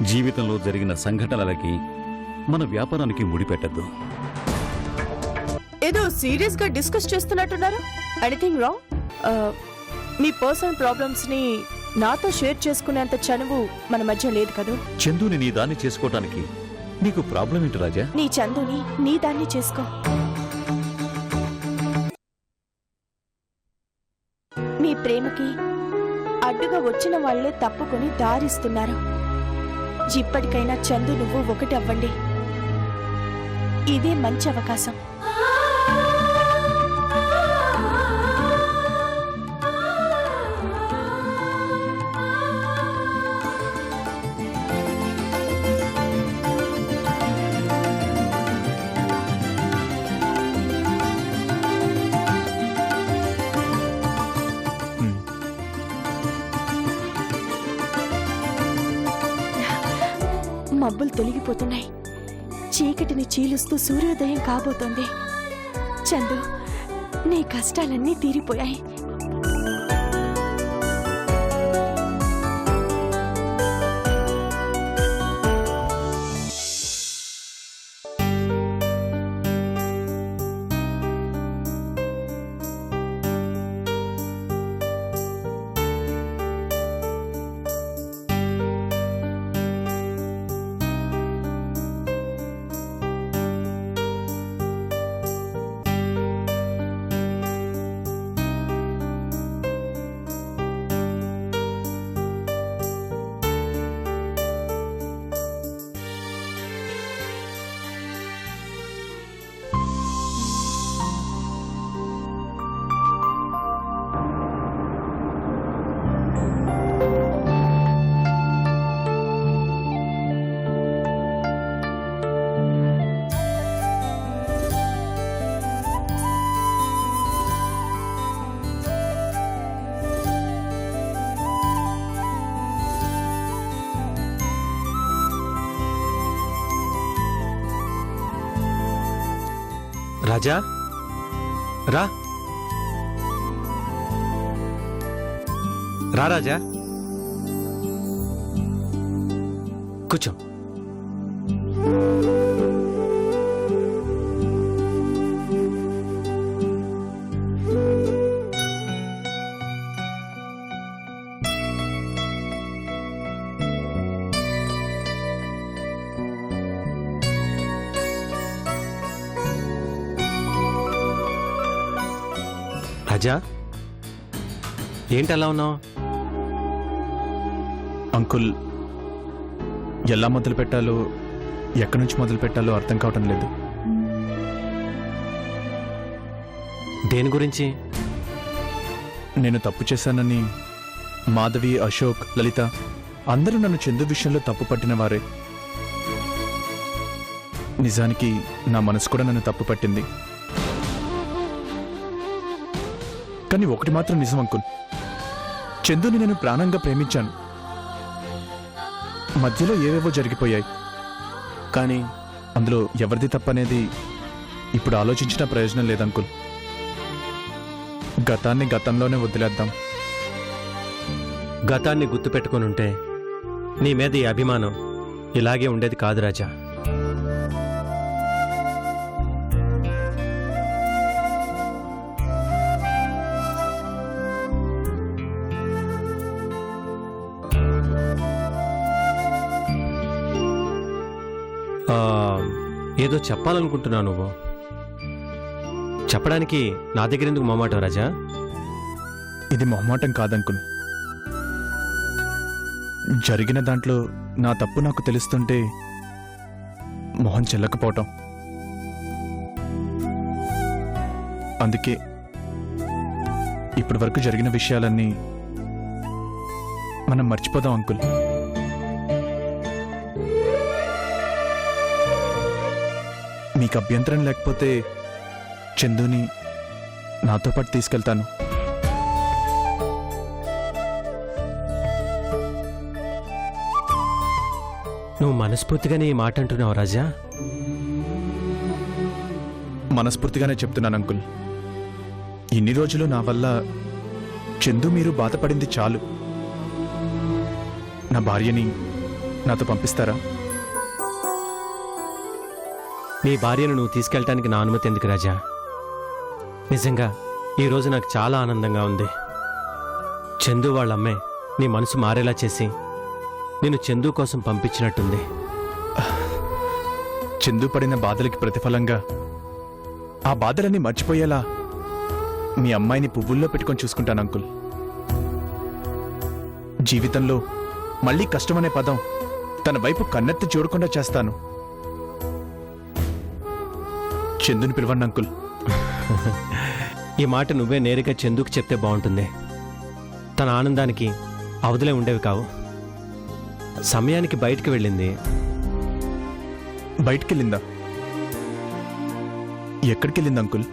జీవితంలో జరిగిన సంఘటనలకి మన వ్యాపారానికి ముడిపెట్టద్దు. ఏదో సీరియస్ గా డిస్కస్ చేస్తున్నట్టున్నారు. Anything wrong? మీ పర్సనల్ ప్రాబ్లమ్స్ ని నాతో షేర్ చేసుకునేంత చనువు మన మధ్య లేదు కదా. చందుని నీ దాన్ని చేసుకోవటానికి నీకు ప్రాబ్లం ఏంటి రాజా? నీ చందుని నీ దాన్ని చేసుకో. మీ ప్రేమకి అడ్డుగా వచ్చిన వాళ్లే తప్పుకొని దారిస్తున్నారు. ఇప్పటికైనా చందు నువ్వు ఒకటి అవ్వండి. ఇదే మంచి అవకాశం. మబ్బులు తొలగిపోతున్నాయి. చీకటిని చీలుస్తూ సూర్యోదయం కాబోతోంది. చందు, నీ కష్టాలన్నీ తీరిపోయాయి. రాజా, రా రా రాజా, కూర్చో. రాజా, ఏంటి అలా ఉన్నావు? అంకుల్, ఎలా మొదలు పెట్టాలో ఎక్కడి నుంచి మొదలు పెట్టాలో అర్థం కావటం లేదు. దేని గురించి? నేను తప్పు చేశానని మాధవి, అశోక్, లలిత అందరూ నన్ను చందు విషయంలో తప్పు పట్టిన వారే. నిజానికి నా మనసు కూడా నన్ను తప్పు పట్టింది. కానీ ఒకటి మాత్రం నిజం అంకుల్, చందుని నేను ప్రాణంగా ప్రేమించాను. మధ్యలో ఏవేవో జరిగిపోయాయి, కానీ అందులో ఎవరిది తప్పనేది ఇప్పుడు ఆలోచించిన ప్రయోజనం లేదంకుల్. గతాన్ని గతంలోనే వదిలేద్దాం. గతాన్ని గుర్తుపెట్టుకునుంటే నీ మీద ఈ అభిమానం ఇలాగే ఉండేది కాదు రాజా. ఏదో చెప్పాలనుకుంటున్నావు నువ్వు. చెప్పడానికి నా దగ్గర ఎందుకు మొహమాటం రాజా? ఇది మొహమాటం కాదంకుల్. జరిగిన దాంట్లో నా తప్పు నాకు తెలుస్తుంటే మొహం చెల్లకపోవటం. అందుకే ఇప్పటి వరకు జరిగిన విషయాలన్నీ మనం మర్చిపోదాం అంకుల్. మీకు అభ్యంతరం లేకపోతే చందుని నాతో పాటు తీసుకెళ్తాను. నువ్వు మనస్ఫూర్తిగానే ఈ మాట అంటున్నావు రాజా? మనస్ఫూర్తిగానే చెప్తున్నాను అంకుల్. ఇన్ని రోజులు నా వల్ల చందు మీరు బాధపడింది చాలు. నా భార్యని నాతో పంపిస్తారా? నీ భార్యను నువ్వు తీసుకెళ్ళటానికి నా అనుమతి ఎందుకు రాజా? నిజంగా ఈరోజు నాకు చాలా ఆనందంగా ఉంది. చందు వాళ్ళ అమ్మే నీ మనసు మారేలా చేసి నేను చందు కోసం పంపించినట్టుంది. చందు పడిన బాధలకి ప్రతిఫలంగా ఆ బాధలన్నీ మర్చిపోయేలా మీ అమ్మాయిని పువ్వుల్లో పెట్టుకొని చూసుకుంటాను అంకుల్. జీవితంలో మళ్ళీ కష్టమనే పదం తన వైపు కన్నెత్తి చూడకుండా చేస్తాను. చందుని పిలవండి అంకుల్. ఈ మాట నువ్వే నేరుగా చందుకు చెప్తే బాగుంటుంది. తన ఆనందానికి అవధులే ఉండేవి కావు. సమయానికి బయటికి వెళ్ళింది. బయటికెళ్ళిందా? ఎక్కడికెళ్ళింది అంకుల్?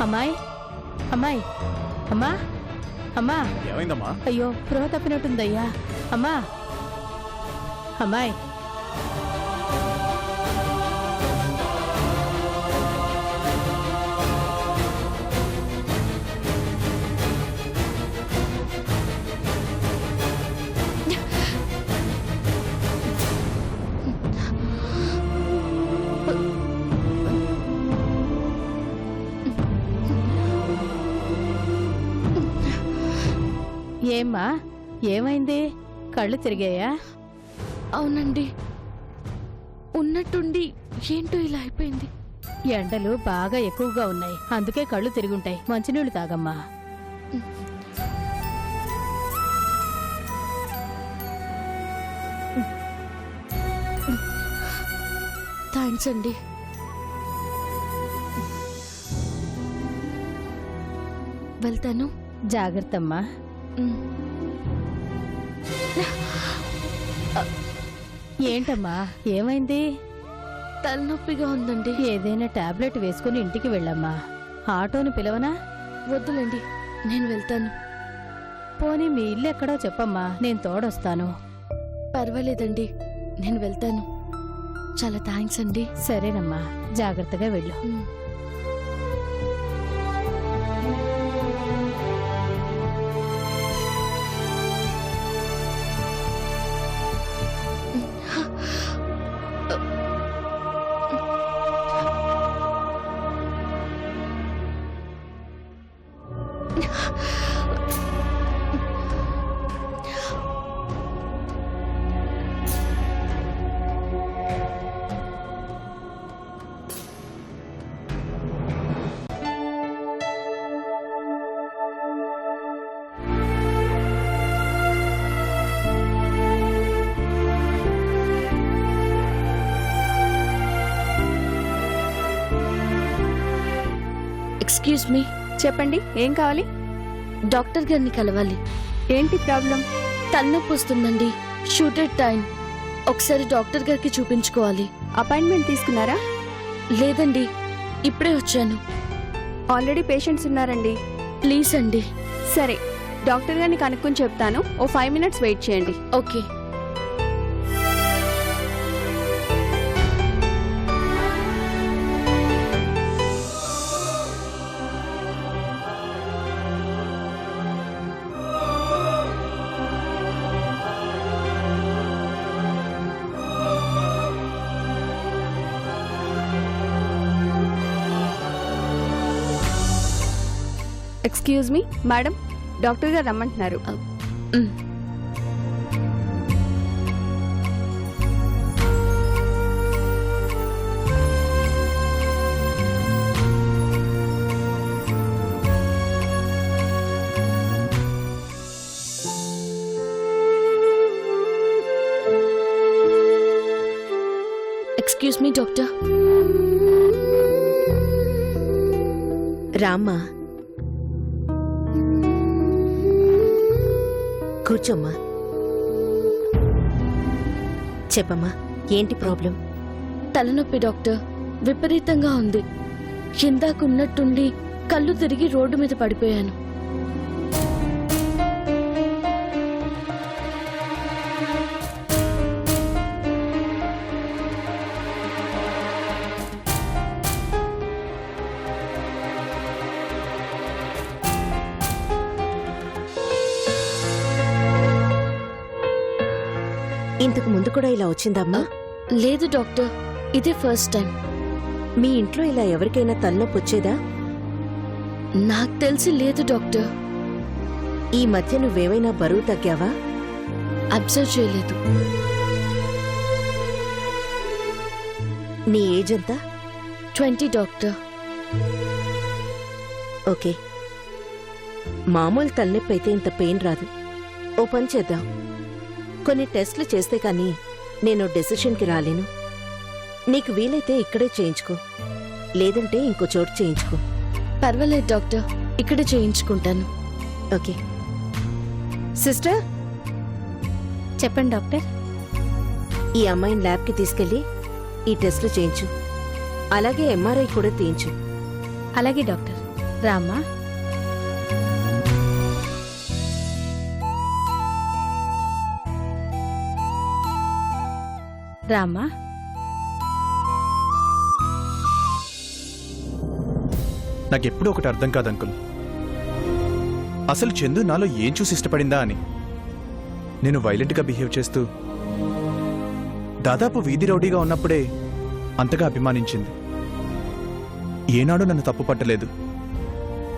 అమ్మాయి అమ్మాయి అమ్మా అమ్మా ఏమైందమ్మా? అయ్యో స్పృహ తప్పినట్టుందయ్యా. అమ్మా అమ్మాయి ఏమ్మా ఏమైంది? కళ్ళు తిరిగాయా? అవునండి, ఉన్నట్టుండి ఏంటో ఇలా అయిపోయింది. ఎండలు బాగా ఎక్కువగా ఉన్నాయి, అందుకే కళ్ళు తిరుగుంటాయి. మంచినీళ్ళు తాగమ్మా. థ్యాంక్స్ అండి. వెళ్తాను. జాగ్రత్తమ్మా. ఏంటమ్మా ఏమైంది? తలనొప్పిగా ఉందండి. ఏదైనా టాబ్లెట్ వేసుకుని ఇంటికి వెళ్ళమ్మా. ఆటోను పిలవనా? వద్దులేండి, నేను వెళ్తాను. పోనీ మీ ఇల్లు ఎక్కడో చెప్పమ్మా, నేను తోడొస్తాను. పర్వాలేదండి, నేను వెళ్తాను. చాలా థ్యాంక్స్ అండి. సరేనమ్మా, జాగ్రత్తగా వెళ్ళు. ఎక్స్క్యూజ్ మీ, చెప్పండి, ఏం కావాలి? డాక్టర్ గారిని కలవాలి. ఏంటి ప్రాబ్లం? తలనొప్పి వస్తుందండి. Shooted time. ఒకసారి డాక్టర్ గారికి చూపించుకోవాలి. అపాయింట్మెంట్ తీసుకున్నారా? లేదండి, ఇప్పుడే వచ్చాను. ఆల్రెడీ పేషెంట్స్ ఉన్నారండి. ప్లీజ్ అండి. సరే, డాక్టర్ గారిని కనుక్కొని చెప్తాను. ఓ 5 minutes వెయిట్ చేయండి. Okay. Excuse me madam, doctor గారు రమ్మంటున్నారు. మ్. Excuse me doctor. రామ్మా, కూర్చోమ్మా. చెప్పమ్మా, ఏంటి ప్రాబ్లం? తలనొప్పి డాక్టర్, విపరీతంగా ఉంది. ఇందాకున్నట్టుండి కళ్ళు తిరిగి రోడ్డు మీద పడిపోయాను. ఇంతకు ముందు కూడా ఇలా వచ్చిందమ్మా? లేదు డాక్టర్, ఇదే ఫస్ట్ టైం. మీ ఇంట్లో ఇలా ఎవరికైనా తలనొప్పి వచ్చేదా? నాకు తెలిసి లేదు డాక్టర్. ఈ మధ్య నువ్వేమైనా బరువు తగ్గావా? అబ్జర్వ్ చేయలేదు. నీ ఏజ్ ఎంత? 20 డాక్టర్. ఓకే, మామూలు తలనొప్పి అయితే ఇంత పెయిన్ రాదు. ఓ పని చేద్దాం, కొన్ని టెస్ట్లు చేస్తే కానీ నేను డెసిషన్కి రాలేను. నీకు వీలైతే ఇక్కడే చేయించుకో, లేదంటే ఇంకో చోటు చేయించుకో. పర్వాలేదు డాక్టర్, ఇక్కడే చేయించుకుంటాను. ఓకే. సిస్టర్, చెప్పండి డాక్టర్. ఈ అమ్మాయిని ల్యాబ్కి తీసుకెళ్ళి ఈ టెస్ట్లు చేయించు. అలాగే ఎంఆర్ఐ కూడా తీయించు. అలాగే డాక్టర్. రామ్మా. రామ్మా. నాకెప్పుడూ ఒకటి అర్థం కాదు అంకుల్, అసలు చందు నాలో ఏం చూసి ఇష్టపడిందా అని. నేను వైలెంట్గా బిహేవ్ చేస్తూ దాదాపు వీధి రౌడీగా ఉన్నప్పుడే అంతగా అభిమానించింది. ఏనాడు నన్ను తప్పు పట్టలేదు.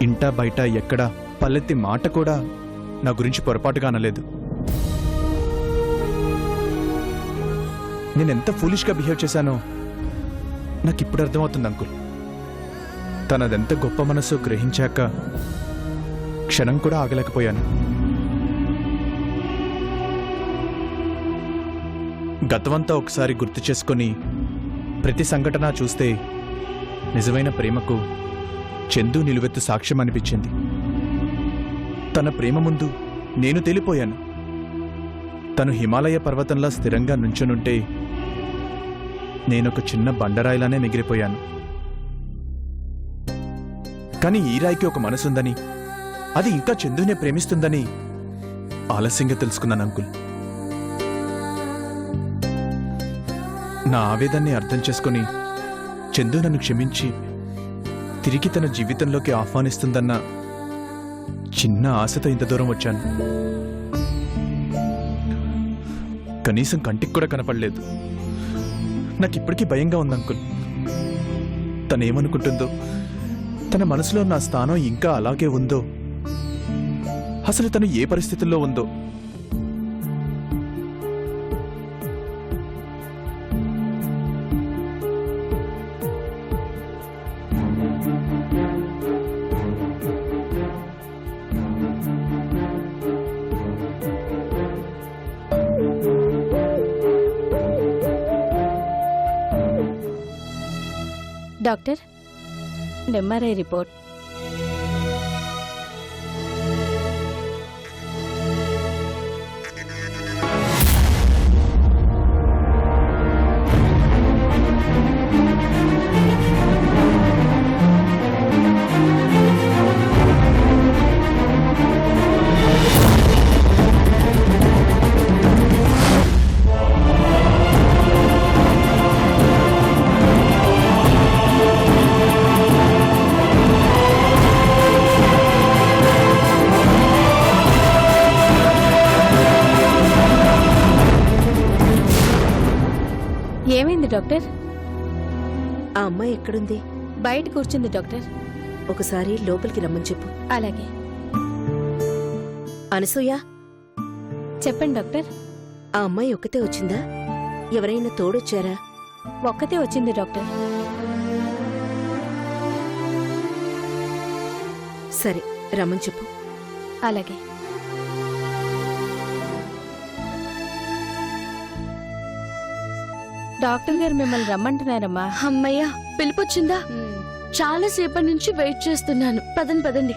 ఇంటా బయట ఎక్కడా పల్లెత్తి మాట కూడా నా గురించి పొరపాటుగా అనలేదు. నేనెంత ఫూలిష్గా బిహేవ్ చేశానో నాకిప్పుడు అర్థమవుతుంది అంకుల్. తనదెంత గొప్ప మనసు గ్రహించాక క్షణం కూడా ఆగలేకపోయాను. గతమంతా ఒకసారి గుర్తు చేసుకొని ప్రతి సంఘటన చూస్తే నిజమైన ప్రేమకు చందు నిలువెత్తు సాక్ష్యం అనిపించింది. తన ప్రేమ ముందు నేను తేలిపోయాను. తను హిమాలయ పర్వతంలా స్థిరంగా నుంచునుంటే నేనొక చిన్న బండరాయిలానే మిగిలిపోయాను. కానీ ఈ రాయికి ఒక మనసుందని, అది ఇంకా చందునే ప్రేమిస్తుందని ఆలస్యంగా తెలుసుకున్నాను అంకుల్. నా ఆవేదాన్ని అర్థం చేసుకుని చందు నన్ను క్షమించి తిరిగి తన జీవితంలోకి ఆహ్వానిస్తుందన్న చిన్న ఆశతో ఇంత దూరం వచ్చాను. కనీసం కంటికి కూడా కనపడలేదు. నాకిప్పటికీ భయంగా ఉంది అంకుల్. తనేమనుకుంటుందో, తన మనసులో నా స్థానం ఇంకా అలాగే ఉందో, అసలు తను ఏ పరిస్థితుల్లో ఉందో. Doctor MRI report. ఏమైంది డాక్టర్? ఆ అమ్మాయి ఎక్కడుంది? బయట కూర్చుంది డాక్టర్. ఒకసారి లోపలికి రమ్మని చెప్పు. అలాగే. అనసూయ, చెప్పండి డాక్టర్. ఆ అమ్మాయి ఒక్కతే వచ్చిందా? ఎవరైనా తోడొచ్చారా? ఒక్కతే వచ్చింది డాక్టర్. సరే, రమ్మని చెప్పు. అలాగే. డాక్టర్ గారు మిమ్మల్ని రమ్మంటున్నారమ్మా. అమ్మయ్య, పిలిపొచ్చిందా? చాలా సేపటి నుంచి వెయిట్ చేస్తున్నాను. పదండి పదండి.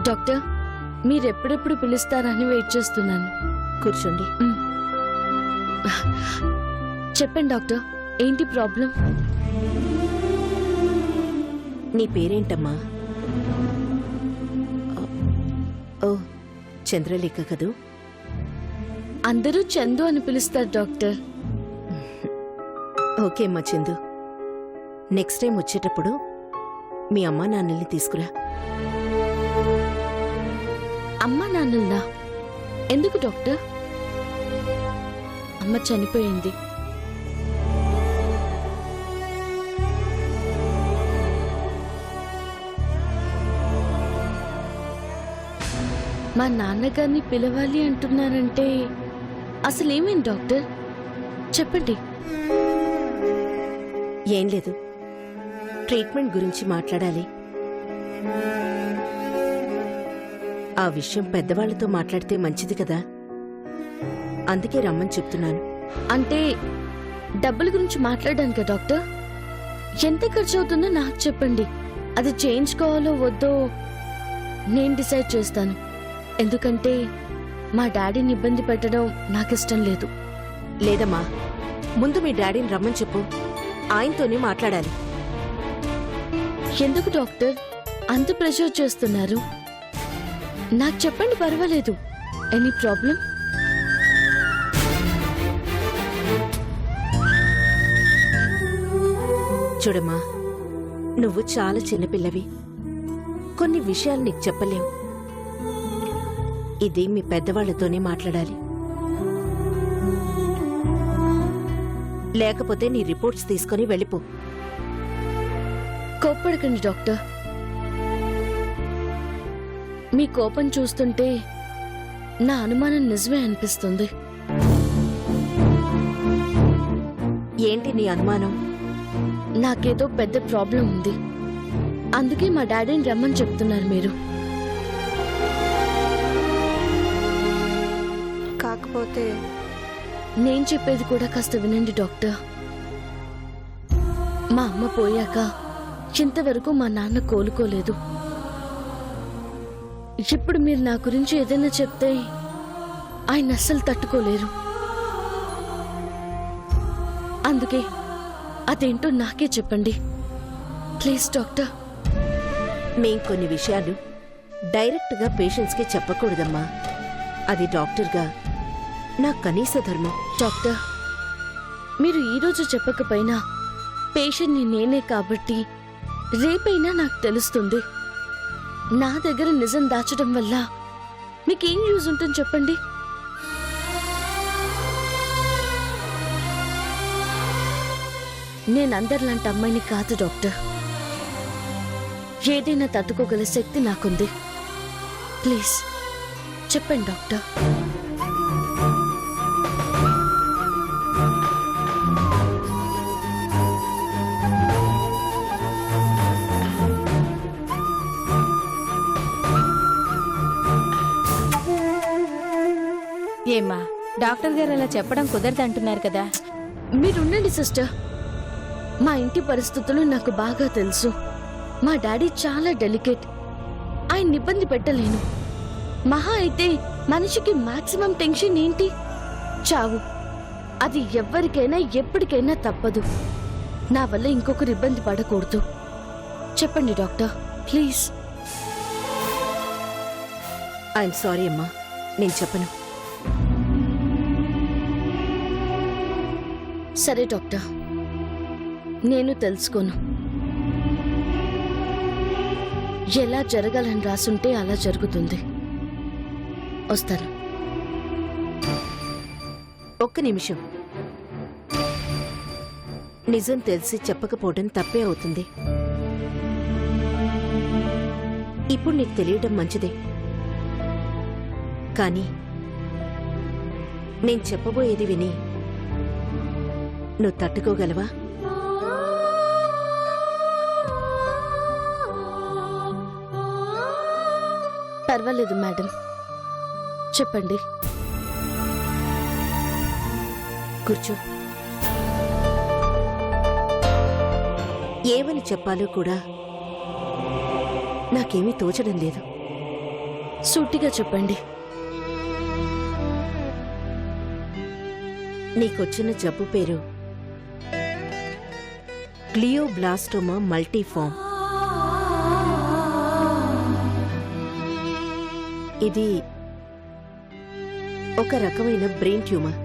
డాక్టర్, మీరెప్పుడెప్పుడు పిలుస్తారని వెయిట్ చేస్తున్నాను. కూర్చోండి. చెప్పండి డాక్టర్, ఏంటి ప్రాబ్లం? నీ పేరేంటమ్మా? ఓ, చంద్రలేఖ కదూ? అందరూ చందు అని పిలుస్తారు డాక్టర్. ఓకే అమ్మా చందు. నెక్స్ట్ టైం వచ్చేటప్పుడు మీ అమ్మా నాన్నల్ని తీసుకురా. అమ్మా నాన్నల్నా? ఎందుకు డాక్టర్? అమ్మ చనిపోయింది. మా నాన్నగారిని పిలవాలి అంటున్నారంటే అసలేమైంది డాక్టర్? చెప్పండి. ఏం లేదు, ట్రీట్మెంట్ గురించి మాట్లాడాలి. ఆ విషయం పెద్దవాళ్లతో మాట్లాడితే మంచిది కదా, అందుకే రమ్మని చెప్తున్నాను. అంటే డబ్బుల గురించి మాట్లాడడానికా డాక్టర్? ఎంత ఖర్చు అవుతుందో నాకు చెప్పండి. అది చేయించుకోవాలో వద్దో నేను డిసైడ్ చేస్తాను. ఎందుకంటే మా డాడీని ఇబ్బంది పెట్టడం నాకిష్టం లేదు. లేదమ్మా, ముందు మీ డాడీని రమ్మని చెప్పు. ఆయనతోనే మాట్లాడాలి. ఎందుకు డాక్టర్ అంత ప్రెషర్ చేస్తున్నారు? నాకు చెప్పండి, పర్వాలేదు. Any problem? చూడమ్మా, నువ్వు చాలా చిన్నపిల్లవి. కొన్ని విషయాలు నీకు చెప్పలేవు. ఇది మీ పెద్దవాళ్లతోనే మాట్లాడాలి. లేకపోతే నీ రిపోర్ట్స్ తీసుకుని వెళ్ళిపో. కోప్పడకండి డాక్టర్. మీ కోపం చూస్తుంటే నా అనుమానం నిజమే అనిపిస్తుంది. ఏంటి నీ అనుమానం? నాకేదో పెద్ద ప్రాబ్లం ఉంది. అందుకే మా డాడీని రమ్మని చెప్తున్నారు మీరు. కాకపోతే నేను చెప్పేది కూడా కాస్త వినండి డాక్టర్. మా అమ్మ పోయాక ఇంతవరకు మా నాన్న కోలుకోలేదు. ఇప్పుడు మీరు నా గురించి ఏదైనా చెప్తే ఆయన అస్సలు తట్టుకోలేరు. అందుకే అదేంటో నాకే చెప్పండి ప్లీజ్ డాక్టర్. మేం కొన్ని విషయాలు డైరెక్ట్గా పేషెంట్స్కి చెప్పకూడదమ్మా. అది డాక్టర్గా నా కనీస ధర్మం. డాక్టర్, మీరు ఈరోజు చెప్పకపోయినా పేషెంట్ని నేనే కాబట్టి రేపైనా నాకు తెలుస్తుంది. నా దగ్గర నిజం దాచడం వల్ల మీకేం యూజ్ ఉంటుంది చెప్పండి? నేనందరిలాంటి అమ్మాయిని కాదు డాక్టర్. ఏదైనా తట్టుకోగల శక్తి నాకుంది. ప్లీజ్ చెప్పండి డాక్టర్. ఏమ్మా డాక్టర్ గారు అలా చెప్పడం కుదరదు అంటున్నారు కదా. మీరుండండి సిస్టర్. మా ఇంటి పరిస్థితులు నాకు బాగా తెలుసు. మా డాడీ చాలా డెలికేట్. ఆయన ఇబ్బంది పెట్టలేను. మహా అయితే మనిషికి మాక్సిమం టెన్షన్ ఏంటి? చావు. అది ఎవ్వరికైనా ఎప్పటికైనా తప్పదు. నా వల్ల ఇంకొకరు ఇబ్బంది పడకూడదు. చెప్పండి డాక్టర్, ప్లీజ్. ఐఎమ్ సారీ అమ్మా, నేను చెప్పను. సరే డాక్టర్, నేను తెలుసుకోను. ఎలా జరగాలని రాసుంటే అలా జరుగుతుంది. వస్తాను. ఒక్క నిమిషం. నిజం తెలిసి చెప్పకపోవడం తప్పే అవుతుంది. ఇప్పుడు నీకు తెలియడం మంచిదే, కానీ నేను చెప్పబోయేది విని నువ్వు తట్టుకోగలవా? పర్వాలేదు మేడం, చెప్పండి. కూర్చో. ఏమని చెప్పాలో కూడా నాకేమీ తోచడం లేదు. సూటిగా చెప్పండి. నీకొచ్చిన జబ్బు పేరు గ్లియోబ్లాస్టోమా మల్టీఫార్మ్. ఇది ఒక రకమైన బ్రెయిన్ ట్యూమర్.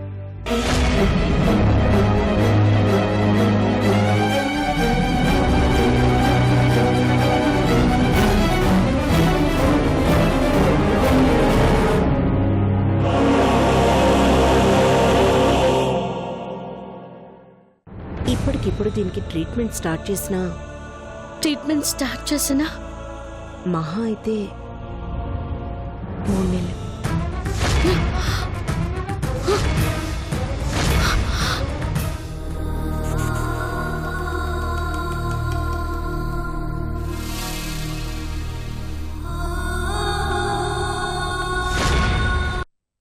ఇప్పటికిప్పుడు దీనికి ట్రీట్మెంట్ స్టార్ట్ చేసినా ట్రీట్మెంట్ స్టార్ట్ చేసినా మహా అయితే